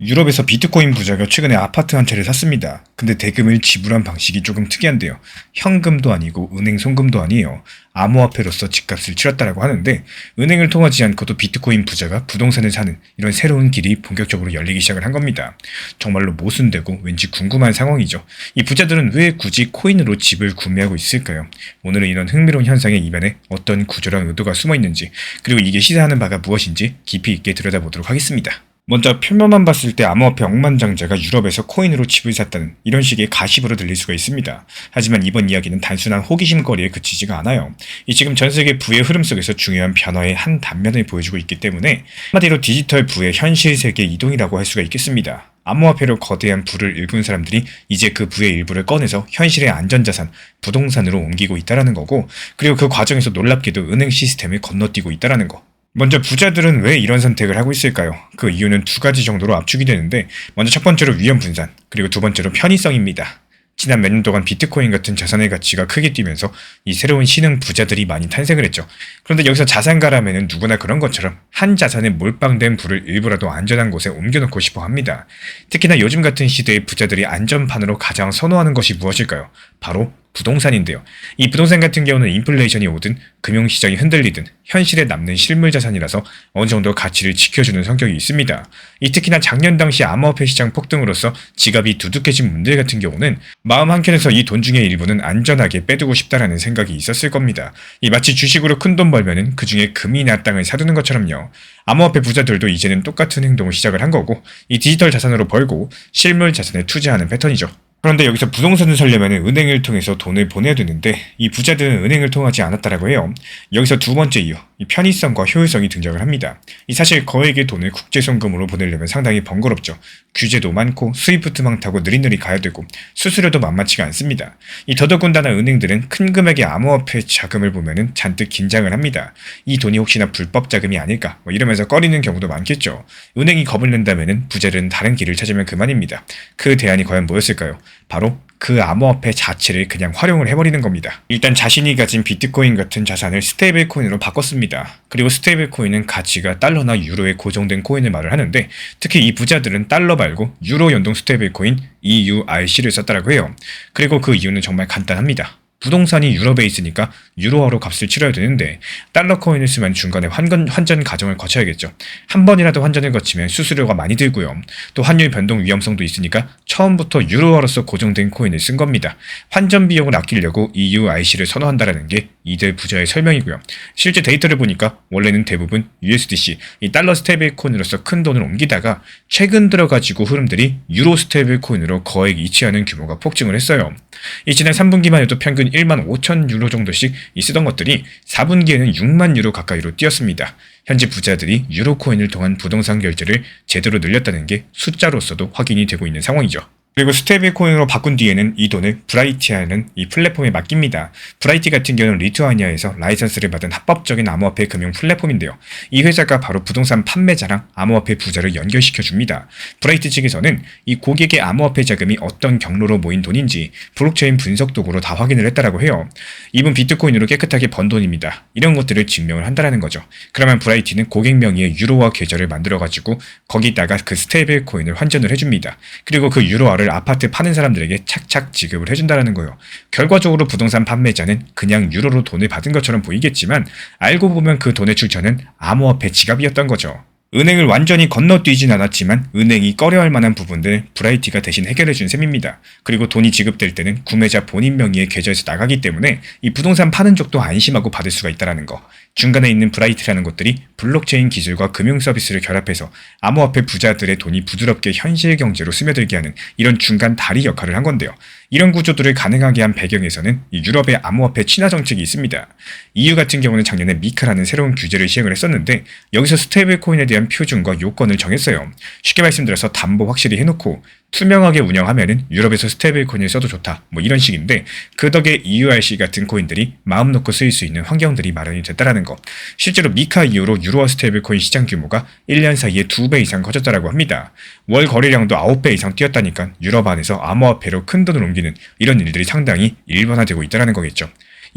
유럽에서 비트코인 부자가 최근에 아파트 한 채를 샀습니다. 근데 대금을 지불한 방식이 조금 특이한데요. 현금도 아니고 은행 송금도 아니에요. 암호화폐로서 집값을 치렀다라고 하는데 은행을 통하지 않고도 비트코인 부자가 부동산을 사는 이런 새로운 길이 본격적으로 열리기 시작을 한 겁니다. 정말로 모순되고 왠지 궁금한 상황이죠. 이 부자들은 왜 굳이 코인으로 집을 구매하고 있을까요? 오늘은 이런 흥미로운 현상의 이면에 어떤 구조랑 의도가 숨어 있는지, 그리고 이게 시사하는 바가 무엇인지 깊이 있게 들여다보도록 하겠습니다. 먼저 표면만 봤을 때 암호화폐 억만장자가 유럽에서 코인으로 집을 샀다는 이런 식의 가십으로 들릴 수가 있습니다. 하지만 이번 이야기는 단순한 호기심거리에 그치지가 않아요. 이 지금 전 세계 부의 흐름 속에서 중요한 변화의 한 단면을 보여주고 있기 때문에 한마디로 디지털 부의 현실 세계 이동이라고 할 수가 있겠습니다. 암호화폐로 거대한 부를 일군 사람들이 이제 그 부의 일부를 꺼내서 현실의 안전자산, 부동산으로 옮기고 있다는 거고, 그리고 그 과정에서 놀랍게도 은행 시스템을 건너뛰고 있다는 거. 먼저 부자들은 왜 이런 선택을 하고 있을까요? 그 이유는 두 가지 정도로 압축이 되는데, 먼저 첫 번째로 위험 분산, 그리고 두 번째로 편의성입니다. 지난 몇 년 동안 비트코인 같은 자산의 가치가 크게 뛰면서 이 새로운 신흥 부자들이 많이 탄생을 했죠. 그런데 여기서 자산가라면은 누구나 그런 것처럼 한 자산에 몰빵된 부를 일부라도 안전한 곳에 옮겨놓고 싶어 합니다. 특히나 요즘 같은 시대에 부자들이 안전판으로 가장 선호하는 것이 무엇일까요? 바로 부동산인데요. 이 부동산 같은 경우는 인플레이션이 오든 금융시장이 흔들리든 현실에 남는 실물 자산이라서 어느 정도 가치를 지켜주는 성격이 있습니다. 이 특히나 작년 당시 암호화폐 시장 폭등으로서 지갑이 두둑해진 분들 같은 경우는 마음 한켠에서 이 돈 중의 일부는 안전하게 빼두고 싶다라는 생각이 있었을 겁니다. 이 마치 주식으로 큰 돈 벌면은 그 중에 금이나 땅을 사두는 것처럼요. 암호화폐 부자들도 이제는 똑같은 행동을 시작을 한 거고, 이 디지털 자산으로 벌고 실물 자산에 투자하는 패턴이죠. 그런데 여기서 부동산을 사려면 은행을 통해서 돈을 보내야 되는데, 이 부자들은 은행을 통하지 않았다라고 해요. 여기서 두 번째 이유, 이 편의성과 효율성이 등장을 합니다. 이 사실 거액의 돈을 국제송금으로 보내려면 상당히 번거롭죠. 규제도 많고 스위프트만 타고 느릿느릿 가야 되고 수수료도 만만치가 않습니다. 이 더더군다나 은행들은 큰 금액의 암호화폐 자금을 보면은 잔뜩 긴장을 합니다. 이 돈이 혹시나 불법 자금이 아닐까 이러면서 꺼리는 경우도 많겠죠. 은행이 겁을 낸다면은 부자들은 다른 길을 찾으면 그만입니다. 그 대안이 과연 뭐였을까요? 바로 그 암호화폐 자체를 그냥 활용을 해버리는 겁니다. 일단 자신이 가진 비트코인 같은 자산을 스테이블 코인으로 바꿨습니다. 그리고 스테이블 코인은 가치가 달러나 유로에 고정된 코인을 말을 하는데, 특히 이 부자들은 달러 말고 유로 연동 스테이블 코인 EURC를 썼다라고 해요. 그리고 그 이유는 정말 간단합니다. 부동산이 유럽에 있으니까 유로화로 값을 치러야 되는데 달러 코인을 쓰면 중간에 환전 과정을 거쳐야겠죠. 한 번이라도 환전을 거치면 수수료가 많이 들고요. 또 환율 변동 위험성도 있으니까 처음부터 유로화로서 고정된 코인을 쓴 겁니다. 환전 비용을 아끼려고 EURC를 선호한다라는 게 이들 부자의 설명이고요. 실제 데이터를 보니까 원래는 대부분 USDC, 이 달러 스테이블 코인으로서 큰 돈을 옮기다가 최근 들어가지고 흐름들이 유로 스테이블 코인으로 거액 이치하는 규모가 폭증을 했어요. 이 지난 3분기만 해도 평균 1만 5천 유로 정도씩 쓰던 것들이 4분기에는 6만 유로 가까이로 뛰었습니다. 현재 부자들이 유로 코인을 통한 부동산 결제를 제대로 늘렸다는 게 숫자로서도 확인이 되고 있는 상황이죠. 그리고 스테이블 코인으로 바꾼 뒤에는 이 돈을 브라이티라는 이 플랫폼에 맡깁니다. 브라이티 같은 경우는 리투아니아에서 라이선스를 받은 합법적인 암호화폐 금융 플랫폼인데요. 이 회사가 바로 부동산 판매자랑 암호화폐 부자를 연결시켜 줍니다. 브라이티 측에서는 이 고객의 암호화폐 자금이 어떤 경로로 모인 돈인지 블록체인 분석 도구로 다 확인을 했다라고 해요. 이분 비트코인으로 깨끗하게 번 돈입니다. 이런 것들을 증명을 한다라는 거죠. 그러면 브라이티는 고객 명의의 유로화 계좌를 만들어가지고 거기다가 그 스테이블 코인을 환전을 해줍니다. 그리고 그 유로화를 아파트 파는 사람들에게 착착 지급을 해준다는 거예요. 결과적으로 부동산 판매자는 그냥 유로로 돈을 받은 것처럼 보이겠지만 알고 보면 그 돈의 출처는 암호화폐 지갑이었던 거죠. 은행을 완전히 건너뛰진 않았지만 은행이 꺼려할 만한 부분들 브라이티가 대신 해결해준 셈입니다. 그리고 돈이 지급될 때는 구매자 본인 명의의 계좌에서 나가기 때문에 이 부동산 파는 쪽도 안심하고 받을 수가 있다는 거. 중간에 있는 브라이트라는 것들이 블록체인 기술과 금융 서비스를 결합해서 암호화폐 부자들의 돈이 부드럽게 현실 경제로 스며들게 하는 이런 중간 다리 역할을 한 건데요. 이런 구조들을 가능하게 한 배경에서는 이 유럽의 암호화폐 친화 정책이 있습니다. EU 같은 경우는 작년에 미카라는 새로운 규제를 시행을 했었는데 여기서 스테이블 코인에 대한 표준과 요건을 정했어요. 쉽게 말씀드려서 담보 확실히 해놓고 투명하게 운영하면은 유럽에서 스테이블 코인을 써도 좋다 이런 식인데, 그 덕에 EURC 같은 코인들이 마음 놓고 쓰일 수 있는 환경들이 마련이 됐다라는 거. 실제로 미카 이후로 유로화 스테이블 코인 시장 규모가 1년 사이에 2배 이상 커졌다라고 합니다. 월 거래량도 9배 이상 뛰었다니까 유럽 안에서 암호화폐로 큰 돈을 옮기는 이런 일들이 상당히 일반화되고 있다는 거겠죠.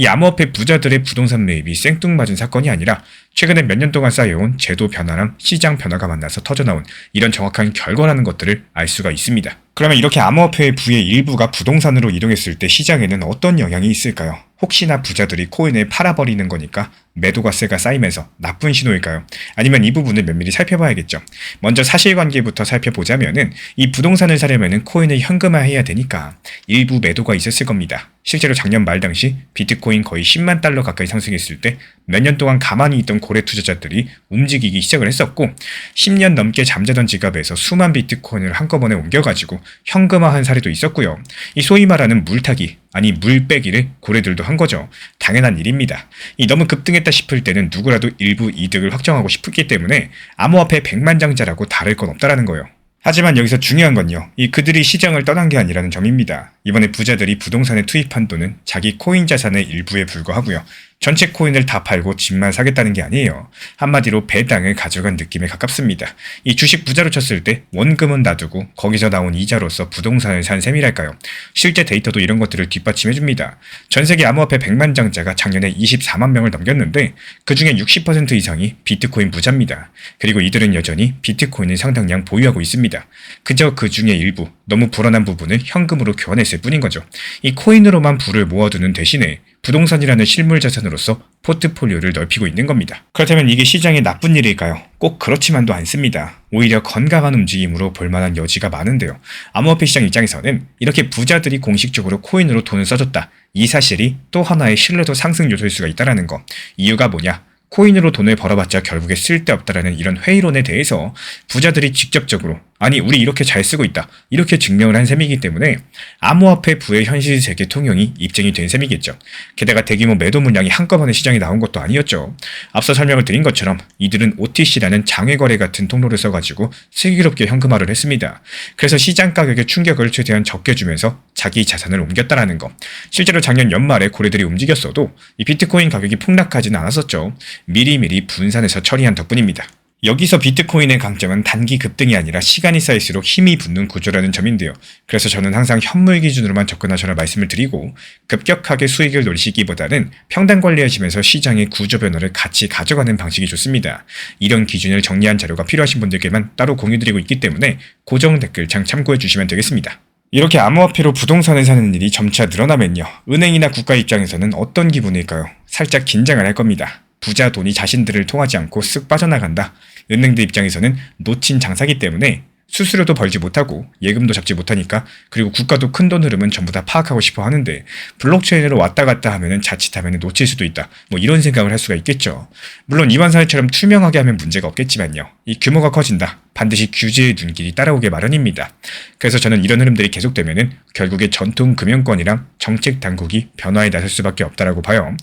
이 암호화폐 부자들의 부동산 매입이 생뚱맞은 사건이 아니라 최근에 몇 년 동안 쌓여온 제도 변화랑 시장 변화가 만나서 터져나온 이런 정확한 결과라는 것들을 알 수가 있습니다. 그러면 이렇게 암호화폐의 부의 일부가 부동산으로 이동했을 때 시장에는 어떤 영향이 있을까요? 혹시나 부자들이 코인을 팔아버리는 거니까 매도가세가 쌓이면서 나쁜 신호일까요? 아니면 이 부분을 면밀히 살펴봐야겠죠. 먼저 사실관계부터 살펴보자면은 이 부동산을 사려면은 코인을 현금화해야 되니까 일부 매도가 있었을 겁니다. 실제로 작년 말 당시 비트코인 거의 10만 달러 가까이 상승했을 때 몇 년 동안 가만히 있던 고래 투자자들이 움직이기 시작을 했었고 10년 넘게 잠자던 지갑에서 수만 비트코인을 한꺼번에 옮겨가지고 현금화한 사례도 있었고요. 이 소위 말하는 물타기, 아니 물빼기를 고래들도 한 거죠. 당연한 일입니다. 이 너무 급등했다 싶을 때는 누구라도 일부 이득을 확정하고 싶기 때문에 암호화폐 백만장자라고 다를 건 없다라는 거예요. 하지만 여기서 중요한 건요. 이 그들이 시장을 떠난 게 아니라는 점입니다. 이번에 부자들이 부동산에 투입한 돈은 자기 코인 자산의 일부에 불과하고요. 전체 코인을 다 팔고 집만 사겠다는 게 아니에요. 한마디로 배당을 가져간 느낌에 가깝습니다. 이 주식 부자로 쳤을 때 원금은 놔두고 거기서 나온 이자로서 부동산을 산 셈이랄까요. 실제 데이터도 이런 것들을 뒷받침해줍니다. 전세계 암호화폐 백만장자가 작년에 24만 명을 넘겼는데 그중에 60% 이상이 비트코인 부자입니다. 그리고 이들은 여전히 비트코인을 상당량 보유하고 있습니다. 그저 그 중에 일부, 너무 불안한 부분을 현금으로 교환했을 뿐인 거죠. 이 코인으로만 부를 모아두는 대신에 부동산이라는 실물 자산으로서 포트폴리오를 넓히고 있는 겁니다. 그렇다면 이게 시장에 나쁜 일일까요? 꼭 그렇지만도 않습니다. 오히려 건강한 움직임으로 볼만한 여지가 많은데요. 암호화폐 시장 입장에서는 이렇게 부자들이 공식적으로 코인으로 돈을 써줬다. 이 사실이 또 하나의 신뢰도 상승 요소일 수가 있다는 거. 이유가 뭐냐? 코인으로 돈을 벌어봤자 결국에 쓸데없다라는 이런 회의론에 대해서 부자들이 직접적으로 아니 우리 이렇게 잘 쓰고 있다 이렇게 증명을 한 셈이기 때문에 암호화폐 부의 현실 세계 통용이 입증이 된 셈이겠죠. 게다가 대규모 매도 물량이 한꺼번에 시장에 나온 것도 아니었죠. 앞서 설명을 드린 것처럼 이들은 OTC라는 장외거래 같은 통로를 써가지고 슬기롭게 현금화를 했습니다. 그래서 시장 가격의 충격을 최대한 적게 주면서 자기 자산을 옮겼다라는 거. 실제로 작년 연말에 고래들이 움직였어도 이 비트코인 가격이 폭락하지는 않았었죠. 미리미리 분산해서 처리한 덕분입니다. 여기서 비트코인의 강점은 단기 급등이 아니라 시간이 쌓일수록 힘이 붙는 구조라는 점인데요. 그래서 저는 항상 현물 기준으로만 접근하셔라 말씀을 드리고 급격하게 수익을 노리시기보다는 평단 관리하시면서 시장의 구조 변화를 같이 가져가는 방식이 좋습니다. 이런 기준을 정리한 자료가 필요하신 분들께만 따로 공유드리고 있기 때문에 고정 댓글창 참고해 주시면 되겠습니다. 이렇게 암호화폐로 부동산을 사는 일이 점차 늘어나면요. 은행이나 국가 입장에서는 어떤 기분일까요? 살짝 긴장을 할 겁니다. 부자 돈이 자신들을 통하지 않고 쓱 빠져나간다. 은행들 입장에서는 놓친 장사기 때문에 수수료도 벌지 못하고 예금도 잡지 못하니까 그리고 국가도 큰돈 흐름은 전부 다 파악하고 싶어 하는데 블록체인으로 왔다 갔다 하면은 자칫하면 놓칠 수도 있다. 뭐 이런 생각을 할 수가 있겠죠. 물론 이번 사례처럼 투명하게 하면 문제가 없겠지만요. 이 규모가 커진다. 반드시 규제의 눈길이 따라오게 마련입니다. 그래서 저는 이런 흐름들이 계속되면은 결국에 전통 금융권이랑 정책 당국이 변화에 나설 수밖에 없다라고 봐요.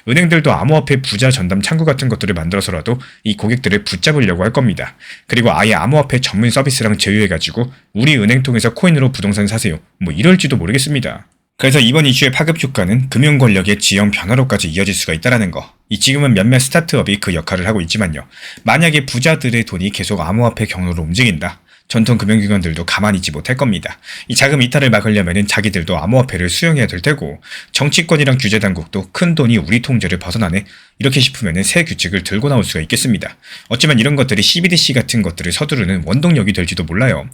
은행들도 암호화폐 부자 전담 창구 같은 것들을 만들어서라도 이 고객들을 붙잡으려고 할 겁니다. 그리고 아예 암호화폐 전문 서비스랑 제휴해가지고 우리 은행 통해서 코인으로 부동산 사세요. 뭐 이럴지도 모르겠습니다. 그래서 이번 이슈의 파급 효과는 금융 권력의 지형 변화로까지 이어질 수가 있다는 거. 지금은 몇몇 스타트업이 그 역할을 하고 있지만요. 만약에 부자들의 돈이 계속 암호화폐 경로로 움직인다. 전통 금융기관들도 가만히 있지 못할 겁니다. 이 자금 이탈을 막으려면 자기들도 암호화폐를 수용해야 될 테고 정치권이랑 규제당국도 큰 돈이 우리 통제를 벗어나네 이렇게 싶으면 새 규칙을 들고 나올 수가 있겠습니다. 어쩌면 이런 것들이 CBDC 같은 것들을 서두르는 원동력이 될지도 몰라요.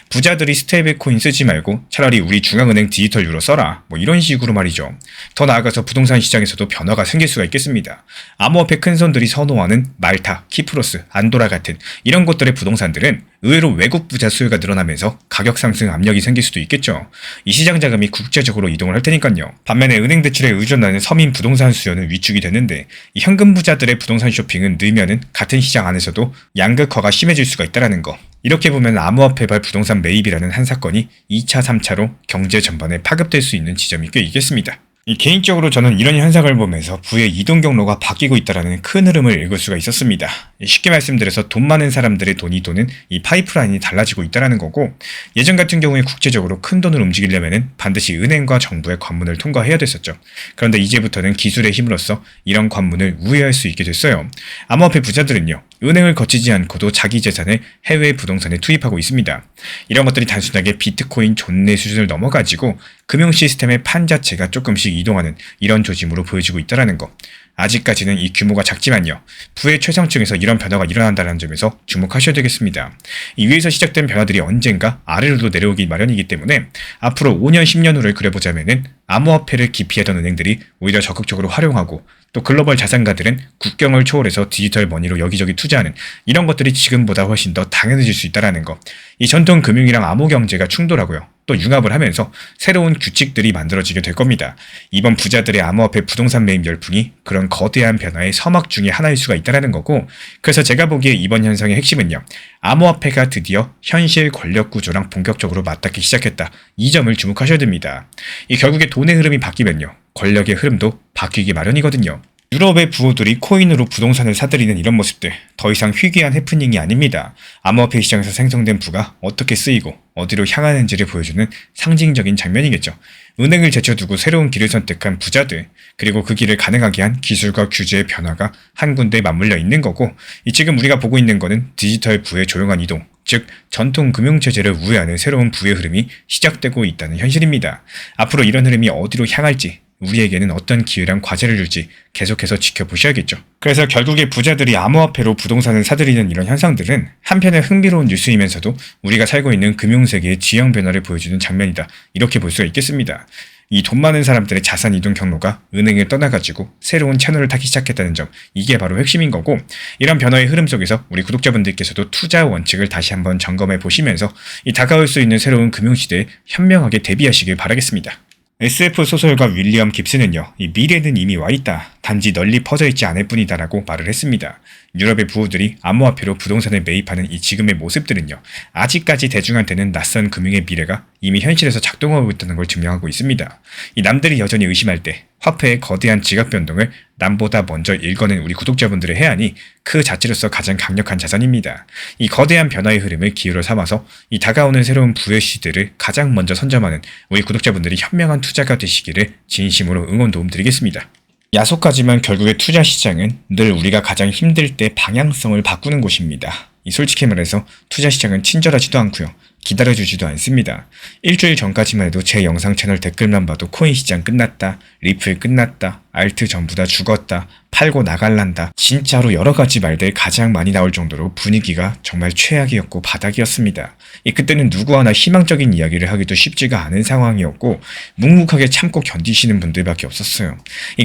부자들이 스테이블 코인 쓰지 말고 차라리 우리 중앙은행 디지털 유로 써라 뭐 이런 식으로 말이죠. 더 나아가서 부동산 시장에서도 변화가 생길 수가 있겠습니다. 암호화폐 큰손들이 선호하는 말타, 키프로스, 안도라 같은 이런 곳들의 부동산들은 의외로 외국 부자 수요가 늘어나면서 가격 상승 압력이 생길 수도 있겠죠. 이 시장 자금이 국제적으로 이동을 할 테니까요. 반면에 은행 대출에 의존하는 서민 부동산 수요는 위축이 되는데 이 현금 부자들의 부동산 쇼핑은 늘면은 같은 시장 안에서도 양극화가 심해질 수가 있다는 거. 이렇게 보면 암호화폐발 부동산 매입이라는 한 사건이 2차, 3차로 경제 전반에 파급될 수 있는 지점이 꽤 있겠습니다. 개인적으로 저는 이런 현상을 보면서 부의 이동 경로가 바뀌고 있다는 큰 흐름을 읽을 수가 있었습니다. 쉽게 말씀드려서 돈 많은 사람들의 돈이 도는 이 파이프라인이 달라지고 있다는 거고 예전 같은 경우에 국제적으로 큰 돈을 움직이려면 반드시 은행과 정부의 관문을 통과해야 됐었죠. 그런데 이제부터는 기술의 힘으로써 이런 관문을 우회할 수 있게 됐어요. 암호화폐 부자들은요. 은행을 거치지 않고도 자기 재산을 해외 부동산에 투입하고 있습니다. 이런 것들이 단순하게 비트코인 존내 수준을 넘어가지고 금융 시스템의 판 자체가 조금씩 이동하는 이런 조짐으로 보여지고 있다는 거. 아직까지는 이 규모가 작지만요. 부의 최상층에서 이런 변화가 일어난다는 점에서 주목하셔야 되겠습니다. 이 위에서 시작된 변화들이 언젠가 아래로도 내려오기 마련이기 때문에 앞으로 5년, 10년 후를 그려보자면은 암호화폐를 기피하던 은행들이 오히려 적극적으로 활용하고 또 글로벌 자산가들은 국경을 초월해서 디지털 머니로 여기저기 투자하는 이런 것들이 지금보다 훨씬 더 당연해질 수 있다는 거. 이 전통 금융이랑 암호 경제가 충돌하고요. 또 융합을 하면서 새로운 규칙들이 만들어지게 될 겁니다. 이번 부자들의 암호화폐 부동산 매입 열풍이 그런 거대한 변화의 서막 중에 하나일 수가 있다는 거고, 그래서 제가 보기에 이번 현상의 핵심은요. 암호화폐가 드디어 현실 권력 구조랑 본격적으로 맞닿기 시작했다. 이 점을 주목하셔야 됩니다. 이 결국에 돈의 흐름이 바뀌면요. 권력의 흐름도 바뀌기 마련이거든요. 유럽의 부호들이 코인으로 부동산을 사들이는 이런 모습들, 더 이상 희귀한 해프닝이 아닙니다. 암호화폐 시장에서 생성된 부가 어떻게 쓰이고 어디로 향하는지를 보여주는 상징적인 장면이겠죠. 은행을 제쳐두고 새로운 길을 선택한 부자들, 그리고 그 길을 가능하게 한 기술과 규제의 변화가 한 군데에 맞물려 있는 거고, 지금 우리가 보고 있는 거는 디지털 부의 조용한 이동, 즉 전통 금융체제를 우회하는 새로운 부의 흐름이 시작되고 있다는 현실입니다. 앞으로 이런 흐름이 어디로 향할지, 우리에게는 어떤 기회랑 과제를 줄지 계속해서 지켜보셔야겠죠. 그래서 결국에 부자들이 암호화폐로 부동산을 사들이는 이런 현상들은 한편의 흥미로운 뉴스이면서도 우리가 살고 있는 금융세계의 지형 변화를 보여주는 장면이다. 이렇게 볼 수가 있겠습니다. 이 돈 많은 사람들의 자산 이동 경로가 은행을 떠나가지고 새로운 채널을 타기 시작했다는 점, 이게 바로 핵심인 거고, 이런 변화의 흐름 속에서 우리 구독자분들께서도 투자 원칙을 다시 한번 점검해 보시면서 이 다가올 수 있는 새로운 금융시대에 현명하게 대비하시길 바라겠습니다. SF 소설가 윌리엄 깁스는요, 이 미래는 이미 와있다. 단지 널리 퍼져있지 않을 뿐이다 라고 말을 했습니다. 유럽의 부호들이 암호화폐로 부동산을 매입하는 이 지금의 모습들은요, 아직까지 대중한테는 낯선 금융의 미래가 이미 현실에서 작동하고 있다는 걸 증명하고 있습니다. 이 남들이 여전히 의심할 때 화폐의 거대한 지각 변동을 남보다 먼저 읽어낸 우리 구독자분들의 해안이 그 자체로서 가장 강력한 자산입니다. 이 거대한 변화의 흐름을 기회로 삼아서 이 다가오는 새로운 부의 시대를 가장 먼저 선점하는 우리 구독자분들이 현명한 투자가 되시기를 진심으로 응원 도움드리겠습니다. 야속하지만 결국에 투자 시장은 늘 우리가 가장 힘들 때 방향성을 바꾸는 곳입니다. 솔직히 말해서 투자 시장은 친절하지도 않고요. 기다려주지도 않습니다. 일주일 전까지만 해도 제 영상 채널 댓글만 봐도 코인 시장 끝났다, 리플 끝났다, 알트 전부 다 죽었다, 팔고 나갈란다, 진짜로 여러가지 말들 가장 많이 나올 정도로 분위기가 정말 최악이었고 바닥이었습니다. 그때는 누구 하나 희망적인 이야기를 하기도 쉽지가 않은 상황이었고 묵묵하게 참고 견디시는 분들밖에 없었어요.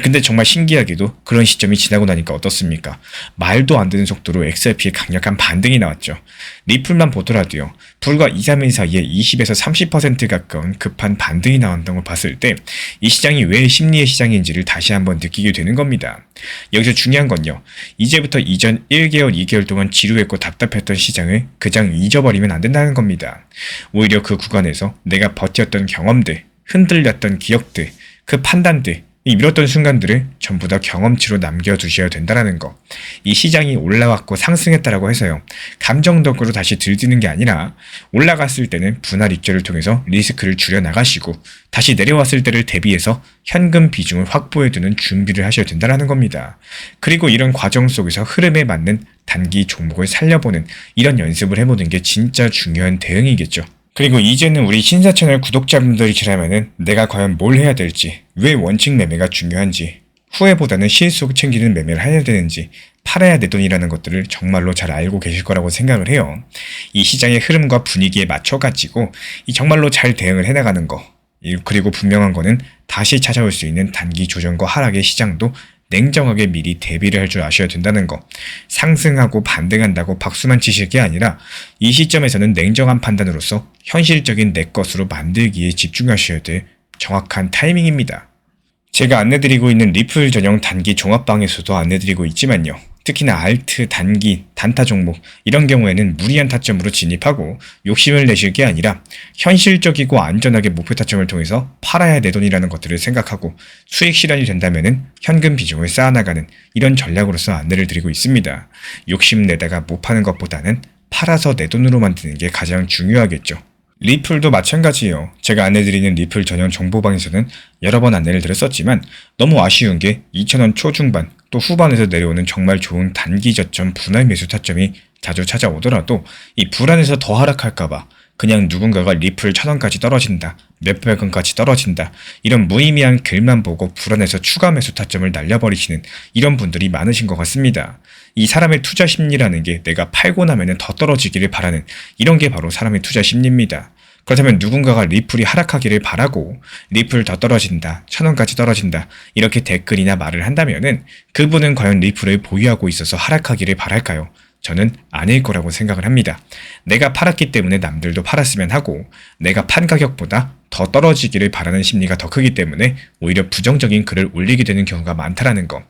근데 정말 신기하게도 그런 시점이 지나고 나니까 어떻습니까? 말도 안 되는 속도로 XRP에 강력한 반등이 나왔죠. 리플만 보더라도요. 불과 2, 3일 사이에 20에서 30% 가까운 급한 반등이 나온다는 걸 봤을 때 이 시장이 왜 심리의 시장인지를 다시 한번 느끼게 되는 겁니다. 여기서 중요한 건요. 이제부터 이전 1개월, 2개월 동안 지루했고 답답했던 시장을 그냥 잊어버리면 안 된다는 겁니다. 오히려 그 구간에서 내가 버텼던 경험들, 흔들렸던 기억들, 그 판단들, 미뤘던 순간들을 전부 다 경험치로 남겨두셔야 된다는 거. 이 시장이 올라왔고 상승했다라고 해서요. 감정적으로 다시 들뜨는 게 아니라 올라갔을 때는 분할 입절을 통해서 리스크를 줄여나가시고 다시 내려왔을 때를 대비해서 현금 비중을 확보해두는 준비를 하셔야 된다는 겁니다. 그리고 이런 과정 속에서 흐름에 맞는 단기 종목을 살려보는 이런 연습을 해보는 게 진짜 중요한 대응이겠죠. 그리고 이제는 우리 신사 채널 구독자분들이시라면은 내가 과연 뭘 해야 될지, 왜 원칙 매매가 중요한지, 후회보다는 실속 챙기는 매매를 해야 되는지, 팔아야 내 돈이라는 것들을 정말로 잘 알고 계실 거라고 생각을 해요. 이 시장의 흐름과 분위기에 맞춰가지고 정말로 잘 대응을 해나가는 거, 그리고 분명한 거는 다시 찾아올 수 있는 단기 조정과 하락의 시장도 냉정하게 미리 대비를 할 줄 아셔야 된다는 거. 상승하고 반등한다고 박수만 치실 게 아니라 이 시점에서는 냉정한 판단으로서 현실적인 내 것으로 만들기에 집중하셔야 될 정확한 타이밍입니다. 제가 안내드리고 있는 리플 전용 단기 종합방에서도 안내드리고 있지만요. 특히나 알트, 단기, 단타 종목 이런 경우에는 무리한 타점으로 진입하고 욕심을 내실 게 아니라 현실적이고 안전하게 목표 타점을 통해서 팔아야 내 돈이라는 것들을 생각하고 수익 실현이 된다면은 현금 비중을 쌓아나가는 이런 전략으로서 안내를 드리고 있습니다. 욕심 내다가 못 파는 것보다는 팔아서 내 돈으로 만드는 게 가장 중요하겠죠. 리플도 마찬가지예요. 제가 안내드리는 리플 전용 정보방에서는 여러 번 안내를 드렸었지만 너무 아쉬운 게 2,000원 초중반 또 후반에서 내려오는 정말 좋은 단기 저점 분할 매수 타점이 자주 찾아오더라도 이 불안해서 더 하락할까봐 그냥 누군가가 리플 1,000원까지 떨어진다, 몇백 원까지 떨어진다, 이런 무의미한 글만 보고 불안해서 추가 매수 타점을 날려버리시는 이런 분들이 많으신 것 같습니다. 이 사람의 투자 심리라는 게 내가 팔고 나면 더 떨어지기를 바라는 이런 게 바로 사람의 투자 심리입니다. 그렇다면 누군가가 리플이 하락하기를 바라고 리플 더 떨어진다, 1,000원까지 떨어진다 이렇게 댓글이나 말을 한다면은 그분은 과연 리플을 보유하고 있어서 하락하기를 바랄까요? 저는 아닐 거라고 생각을 합니다. 내가 팔았기 때문에 남들도 팔았으면 하고 내가 판 가격보다 더 떨어지기를 바라는 심리가 더 크기 때문에 오히려 부정적인 글을 올리게 되는 경우가 많다라는 것.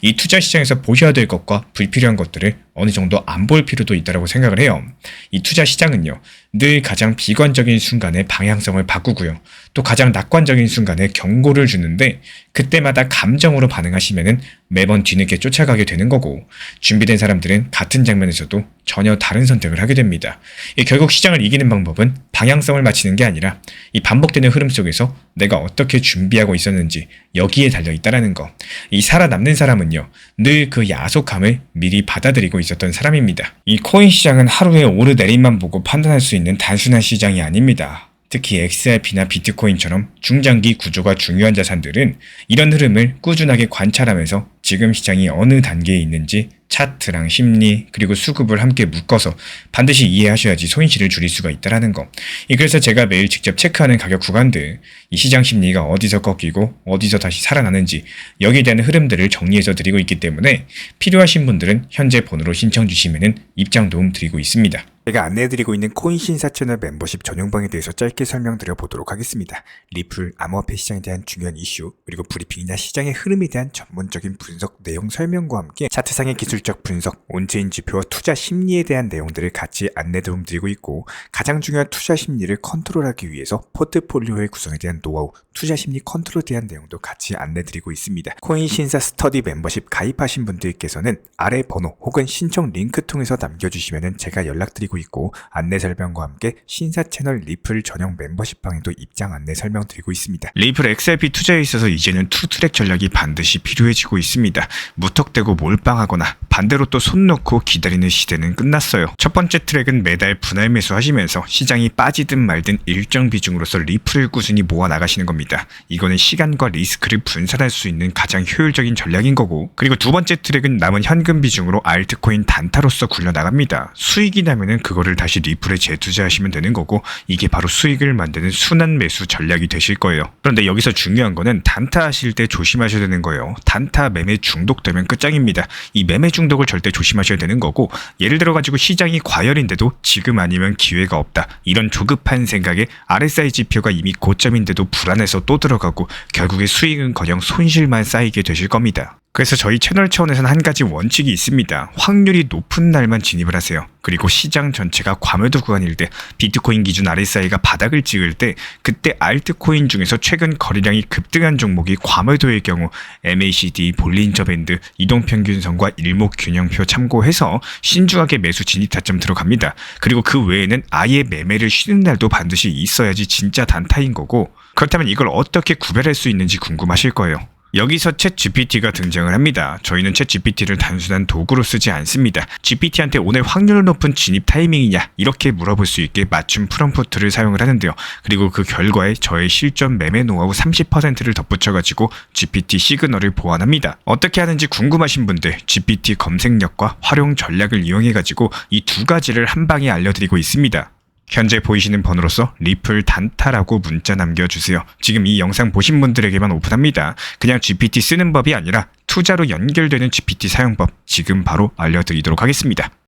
이 투자 시장에서 보셔야 될 것과 불필요한 것들을 어느 정도 안 볼 필요도 있다고 생각을 해요. 이 투자 시장은요, 늘 가장 비관적인 순간에 방향성을 바꾸고요. 또 가장 낙관적인 순간에 경고를 주는데 그때마다 감정으로 반응하시면은 매번 뒤늦게 쫓아가게 되는 거고 준비된 사람들은 같은 장면에서도 전혀 다른 선택을 하게 됩니다. 결국 시장을 이기는 방법은 방향성을 맞추는 게 아니라 이 반복되는 흐름 속에서 내가 어떻게 준비하고 있었는지 여기에 달려있다라는 거. 이 살아남는 사람은요, 늘 그 야속함을 미리 받아들이고 있었던 사람입니다. 이 코인 시장은 하루의 오르내림만 보고 판단할 수 있는 단순한 시장이 아닙니다. 특히 XRP나 비트코인처럼 중장기 구조가 중요한 자산들은 이런 흐름을 꾸준하게 관찰하면서 지금 시장이 어느 단계에 있는지 차트랑 심리 그리고 수급을 함께 묶어서 반드시 이해하셔야지 손실을 줄일 수가 있다는 거. 그래서 제가 매일 직접 체크하는 가격 구간들, 이 시장 심리가 어디서 꺾이고 어디서 다시 살아나는지 여기에 대한 흐름들을 정리해서 드리고 있기 때문에 필요하신 분들은 현재 번호로 신청 주시면 입장 도움 드리고 있습니다. 제가 안내해드리고 있는 코인 신사 채널 멤버십 전용방에 대해서 짧게 설명드려 보도록 하겠습니다. 리플, 암호화폐 시장에 대한 중요한 이슈, 그리고 브리핑이나 시장의 흐름에 대한 전문적인 분석 내용 설명과 함께 차트상의 기술적 분석, 온체인 지표와 투자 심리에 대한 내용들을 같이 안내 도움 드리고 있고 가장 중요한 투자 심리를 컨트롤하기 위해서 포트폴리오의 구성에 대한 노하우, 투자 심리 컨트롤에 대한 내용도 같이 안내 드리고 있습니다. 코인 신사 스터디 멤버십 가입하신 분들께서는 아래 번호 혹은 신청 링크 통해서 남겨주시면 제가 연락드리고 있고 안내 설명과 함께 신사 채널 리플 전용 멤버십 방에도 입장 안내 설명드리고 있습니다. 리플 XRP 투자에 있어서 이제는 투트랙 전략이 반드시 필요해지고 있습니다. 무턱대고 몰빵하거나 반대로 또 손 놓고 기다리는 시대는 끝났어요. 첫 번째 트랙은 매달 분할 매수하시면서 시장이 빠지든 말든 일정 비중으로서 리플을 꾸준히 모아 나가시는 겁니다. 이거는 시간과 리스크를 분산할 수 있는 가장 효율적인 전략인 거고, 그리고 두 번째 트랙은 남은 현금 비중으로 알트코인 단타로서 굴려나갑니다. 수익이 나면은 그거를 다시 리플에 재투자하시면 되는 거고, 이게 바로 수익을 만드는 순환 매수 전략이 되실 거예요. 그런데 여기서 중요한 거는 단타 하실 때 조심하셔야 되는 거예요. 단타 매매 중독되면 끝장입니다. 이 매매 중독을 절대 조심하셔야 되는 거고, 예를 들어 가지고 시장이 과열인데도 지금 아니면 기회가 없다, 이런 조급한 생각에 RSI 지표가 이미 고점인데도 불안해서 또 들어가고 결국에 수익은커녕 손실만 쌓이게 되실 겁니다. 그래서 저희 채널 차원에서는 한 가지 원칙이 있습니다. 확률이 높은 날만 진입을 하세요. 그리고 시장 전체가 과매도 구간일 때, 비트코인 기준 RSI가 바닥을 찍을 때, 그때 알트코인 중에서 최근 거래량이 급등한 종목이 과매도의 경우 MACD, 볼린저 밴드, 이동평균선과 일목균형표 참고해서 신중하게 매수 진입 타점 들어갑니다. 그리고 그 외에는 아예 매매를 쉬는 날도 반드시 있어야지 진짜 단타인 거고, 그렇다면 이걸 어떻게 구별할 수 있는지 궁금하실 거예요. 여기서 챗GPT가 등장을 합니다. 저희는 챗GPT를 단순한 도구로 쓰지 않습니다. GPT한테 오늘 확률 높은 진입 타이밍이냐 이렇게 물어볼 수 있게 맞춤 프롬프트를 사용을 하는데요. 그리고 그 결과에 저의 실전 매매 노하우 30%를 덧붙여가지고 GPT 시그널을 보완합니다. 어떻게 하는지 궁금하신 분들 GPT 검색력과 활용 전략을 이용해가지고 이 두 가지를 한 방에 알려드리고 있습니다. 현재 보이시는 번호로서 리플 단타라고 문자 남겨주세요. 지금 이 영상 보신 분들에게만 오픈합니다. 그냥 GPT 쓰는 법이 아니라 투자로 연결되는 GPT 사용법 지금 바로 알려드리도록 하겠습니다.